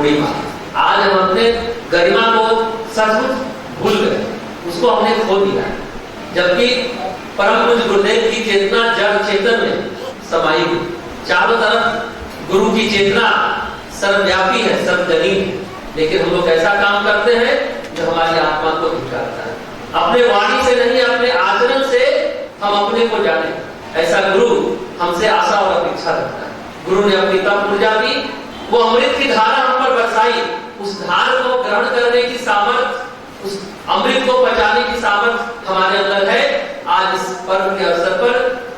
पूर्णिमा। आज हम अपने गरिमा को सचमुच भूल गए, उसको हमने खो दिया। जबकि परम पूज्य गुरुदेव की चेतना जड़ चेतन में समाई हुई, चारों तरफ गुरु की चेतना सर्वव्यापी है, सर्वजनीन है। लेकिन हम लोग ऐसा काम करते हैं जो हमारी आत्मा को धिक्कारता है। अपने वाणी से नहीं, अपने आचरण से हम अपने को जाने, ऐसा गुरु हमसे आशा और अपेक्षा रखता है। गुरु ने अपनी तप ऊर्जा दी, वो अमृत की धारा हम पर बरसाई। उस धार को ग्रहण करने की सामर्थ्य, उस अमृत को पचाने की सामर्थ्य हमारे अंदर है। आज इस पर्व के अवसर पर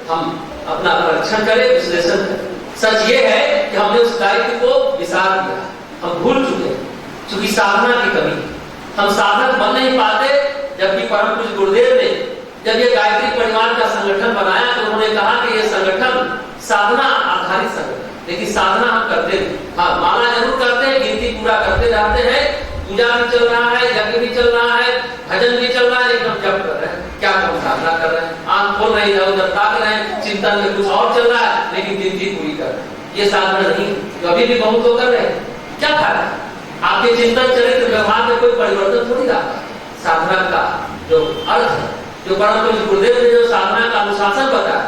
हम अपना परीक्षण करें, विश्लेषण करें। सच ये है कि हमने उस दायित्व को विसार दिया, हम भूल चुके हैं, क्योंकि साधना की कमी है। हम साधक बन नहीं पाते। जबकि परम पूज्य गुरुदेव ने जब ये गायत्री परिवार का संगठन बनाया तो उन्होंने कहा कि ये संगठन साधना आधारित संगठन, लेकिन साधना हम करते नहीं। हाँ, माला जरूर करते हैं, गिनती पूरा करते जाते हैं, पूजा भी चल रहा है, यज्ञ भी चल रहा है, भजन भी चल रहा है, लेकिन हम जप कर रहे हैं, क्या कम साधना कर रहे हैं, आंख खोल रहे हैं, उधर ताक रहे हैं, चिंतन में कुछ और चल रहा है, लेकिन गिनती पूरी कर रहे हैं। ये साधना नहीं, तो अभी भी बहुत लोग कर रहे हैं। क्या खा रहे हैं? आपके चिंतन चरित्र व्यवहार में कोई परिवर्तन थोड़ी आता है। साधना का जो अर्थ है, जो परम पूज्य गुरुदेव ने जो साधना का अनुशासन बताया,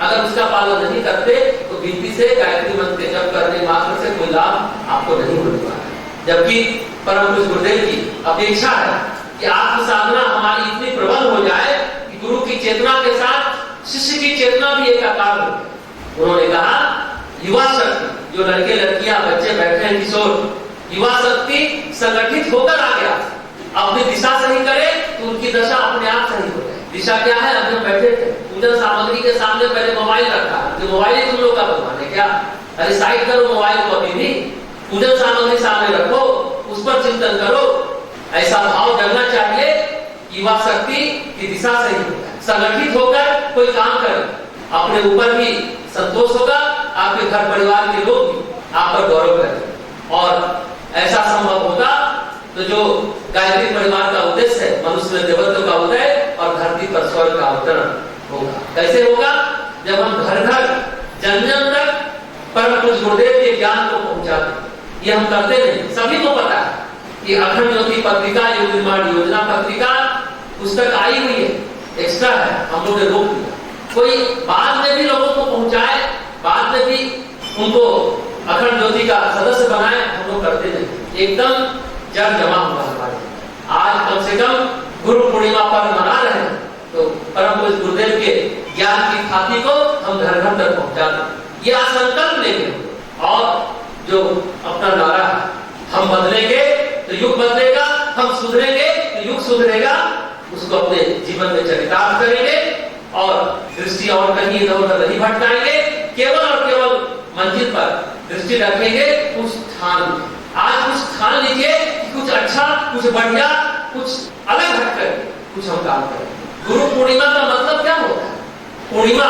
अगर उसका पालन नहीं करते तो गिनती से गायत्री मंत्र के जप करने मात्र से कोई लाभ आपको नहीं होने वाला है। जबकि परम पूज्य गुरुदेव की अपेक्षा है कि आत्म साधना हमारी इतनी प्रबल हो जाए कि गुरु की चेतना के साथ शिष्य की चेतना भी एकाकार हो जाए। उन्होंने कहा युवा शक्ति, जो लड़के लड़कियां बच्चे बैठे हैं किशोर, युवा शक्ति संगठित होकर आ गया, अपनी दिशा सही करे तो उनकी दशा अपने आप सही हो जाए। दिशा क्या है? हम लोग बैठे थे, पूजन सामग्री के सामने पहले मोबाइल रखा, जो मोबाइल ही तुम लोग का भगवान है क्या? अरे साइड करो मोबाइल को, अभी भी पूजन सामग्री सामने रखो, उस पर चिंतन करो। ऐसा भाव जगना चाहिए, युवा शक्ति की दिशा सही हो जाए, संगठित होकर कोई काम करे, अपने ऊपर भी संतोष होगा, आपके घर परिवार के लोग भी आप पर गौरव करें। और ऐसा संभव होगा तो जो गायत्री परिवार का उद्देश्य है, मनुष्य में देवत्व का उदय और धरती पर स्वर्ग का अवतरण होगा। कैसे होगा? जब हम घर घर जन जन तक परम पूज्य गुरुदेव के ज्ञान को पहुंचाते। ये हम करते नहीं, सभी को पता है कि अखंड ज्योति पत्रिका, युग निर्माण योजना पत्रिका पुस्तक आई हुई है, एक्स्ट्रा है, हम लोग ने रोक दिया। कोई बाद में भी लोगों को पहुंचाए, बाद में भी उनको अखंड ज्योति का सदस्य बनाए, हम लोग करते नहीं। एकदम जड़ जमा हुआ हमारे। आज कम से कम गुरु पूर्णिमा पर्व मना रहे हैं तो परम पूज्य गुरुदेव के ज्ञान की खाती को हम घर घर तक पहुंचा दें। ये संकल्प लेंगे और जो अपना नारा है, हम बदलेंगे तो युग बदलेगा, हम सुधरेंगे तो युग सुधरेगा, उसको अपने जीवन में चरितार्थ करेंगे और दृष्टि और कहीं इधर उधर नहीं भटकाएंगे। केवल और केवल मंजिल पर दृष्टि रखेंगे, उस स्थान में। आज कुछ ठान लीजिए कि कुछ अच्छा, कुछ बढ़िया, कुछ अलग हटकर कुछ हम काम करें। गुरु पूर्णिमा का मतलब क्या होता है? पूर्णिमा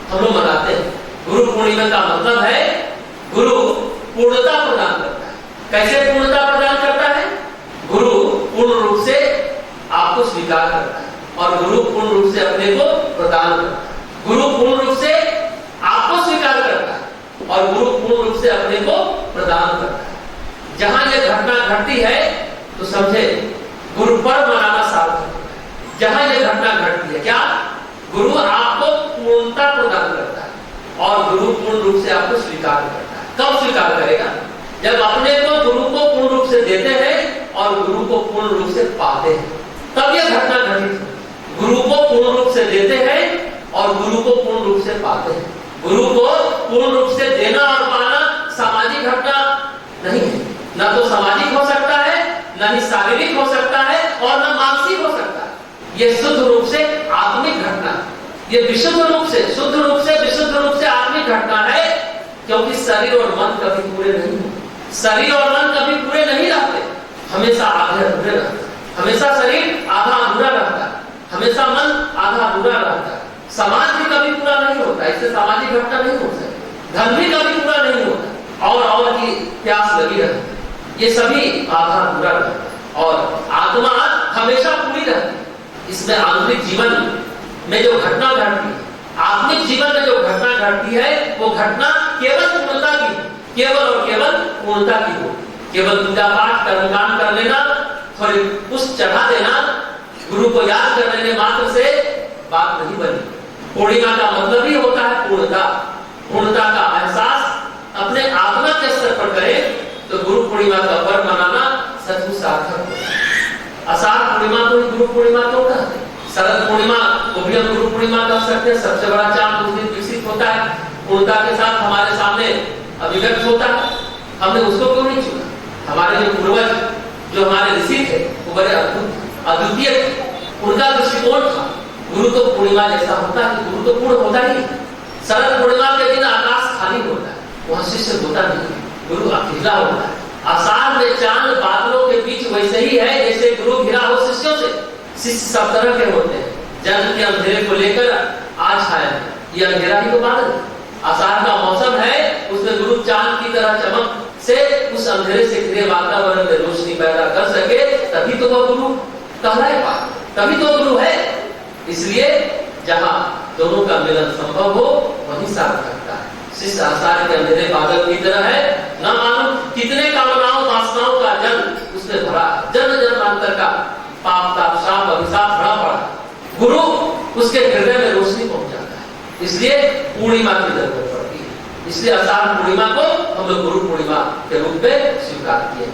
हम लोग मनाते हैं। गुरु पूर्णिमा का मतलब है गुरु पूर्णता प्रदान करता है। कैसे पूर्णता प्रदान करता है? गुरु पूर्ण रूप से आपको स्वीकार करता है और गुरु पूर्ण रूप से अपने को प्रदान करता है। गुरु पूर्ण रूप से आपको स्वीकार करता है और गुरु पूर्ण रूप से अपने को प्रदान करता है। जहां ये घटना घटती है तो समझे गुरु पर्व मनाना सार्थक है। जहां ये घटना घटती है, क्या? गुरु आपको पूर्णता प्रदान करता है और गुरु पूर्ण रूप से आपको स्वीकार करता है। कब स्वीकार करेगा? जब अपने को गुरु को पूर्ण रूप से देते हैं और गुरु को पूर्ण रूप से पाते हैं, तब यह घटना घटित है। गुरु को पूर्ण रूप से देते हैं और गुरु को पूर्ण रूप से पाते हैं। गुरु को पूर्ण रूप से देना और पाना सामाजिक घटना नहीं है। न तो सामाजिक हो सकता है, न ही शारीरिक हो सकता है और न मानसिक हो सकता है। ये शुद्ध रूप से आत्मिक घटना है। ये विशुद्ध रूप से, शुद्ध रूप से, विशुद्ध रूप से आत्मिक घटना है, क्योंकि शरीर और मन कभी पूरे नहीं होते। शरीर और मन कभी पूरे नहीं रहते, हमेशा आधे अधूरे रहते। हमेशा शरीर आधा अधूरा रहता है, हमेशा मन आधा अधूरा रहता है। समाज भी कभी पूरा नहीं होता, इससे सामाजिक घटना नहीं हो सकती। धन भी कभी पूरा नहीं होता और की प्यास लगी रहती है। ये सभी आधा अधूरा रहता है और आत्मा हमेशा पूरी रहती है। इसमें आंतरिक जीवन में जो घटना घटती है, आत्मिक जीवन में जो घटना घटती है, वो घटना केवल पूर्णता की, केवल और केवल पूर्णता की हो। केवल पूजा पाठ कर्मकांड कर लेना, थोड़ी पुष्प चढ़ा देना, गुरु को याद कर लेने मात्र से बात नहीं बनी। पूर्णिमा का मतलब ही होता है पूर्णता। पूर्णता का एहसास अपने आत्मा के स्तर पर करें तो गुरु पूर्णिमा का पर्व मनाना सचमुच सार्थक होता है। आषाढ़ पूर्णिमा को ही गुरु पूर्णिमा क्यों कहते हैं? शरद पूर्णिमा को भी हम गुरु पूर्णिमा कह सकते हैं। सबसे बड़ा चांद उस दिन विकसित होता है, पूर्णता के साथ हमारे सामने अभिव्यक्त होता है। हमने उसको क्यों नहीं चुना? हमारे जो पूर्वज, जो हमारे ऋषि थे, वो बड़े अद्भुत अद्वितीय थे। उनका दृष्टिकोण था गुरु तो पूर्णिमा जैसा होता है, गुरु तो पूर्ण होता ही। शरद पूर्णिमा के दिन आकाश खाली होता है, वहां शिष्य होता नहीं, गुरु अकेला होता है। आषाढ़ में चांद बादलों के बीच वैसे ही है जैसे गुरु घिरा हो शिष्यों से। शिष्य सब तरह के होते हैं। जन्म के अंधेरे को लेकर आज छाया है, ये अंधेरा ही तो बादल। आषाढ़ का मौसम है, उसमें गुरु चांद की तरह चमक से उस अंधेरे से घिरे वातावरण में रोशनी पैदा कर सके, तभी तो वह गुरु कहलाए पा, तभी तो गुरु है। इसलिए जहां दोनों का मिलन संभव हो वही सार्थकता है। शिष्य आषाढ़ के अंधेरे बादल की तरह है, न मालूम कितने कामनाओं वासनाओं का जल उसने भरा, जन्म जन्मांतर का पाप ताप शाप अभिशाप भरा पड़ा। गुरु उसके हृदय में रोशनी पहुंचाता है, इसलिए पूर्णिमा की जरूरत पड़ती है। इसलिए आषाढ़ पूर्णिमा को हम लोग गुरु पूर्णिमा के रूप में स्वीकार किए।